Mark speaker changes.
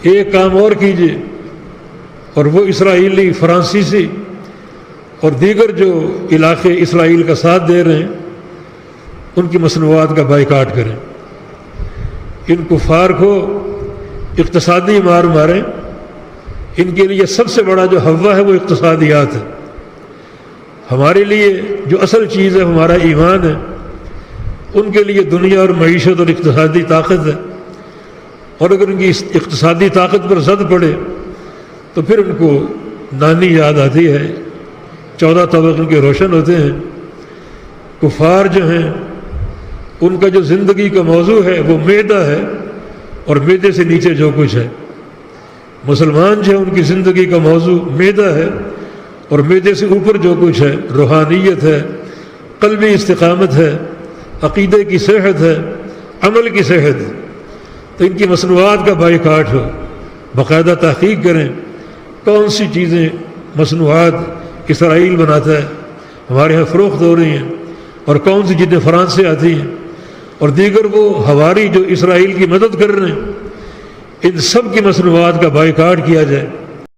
Speaker 1: ایک کام اور کیجیے، اور وہ اسرائیلی، فرانسیسی اور دیگر جو علاقے اسرائیل کا ساتھ دے رہے ہیں ان کی مصنوعات کا بائیکاٹ کریں، ان کفار کو اقتصادی مار ماریں۔ ان کے لیے سب سے بڑا جو ہوا ہے وہ اقتصادیات ہے۔ ہمارے لیے جو اصل چیز ہے ہمارا ایمان ہے، ان کے لیے دنیا اور معیشت اور اقتصادی طاقت ہے، اور اگر ان کی اس اقتصادی طاقت پر زد پڑے تو پھر ان کو نانی یاد آتی ہے، 14 طبق ان کے روشن ہوتے ہیں۔ کفار جو ہیں ان کا جو زندگی کا موضوع ہے وہ معدہ ہے، اور معدے سے نیچے جو کچھ ہے۔ مسلمان جو ہے ان کی زندگی کا موضوع معدہ ہے، اور معدے سے اوپر جو کچھ ہے روحانیت ہے، قلبی استقامت ہے، عقیدے کی صحت ہے، عمل کی صحت ہے۔ تو ان کی مصنوعات کا بائیکاٹ ہو، باقاعدہ تحقیق کریں کون سی چیزیں مصنوعات اسرائیل بناتا ہے ہمارے ہاں فروخت ہو رہی ہیں، اور کون سی چیزیں فرانس سے آتی ہیں، اور دیگر وہ ہواری جو اسرائیل کی مدد کر رہے ہیں، ان سب کی مصنوعات کا بائیکاٹ کیا جائے۔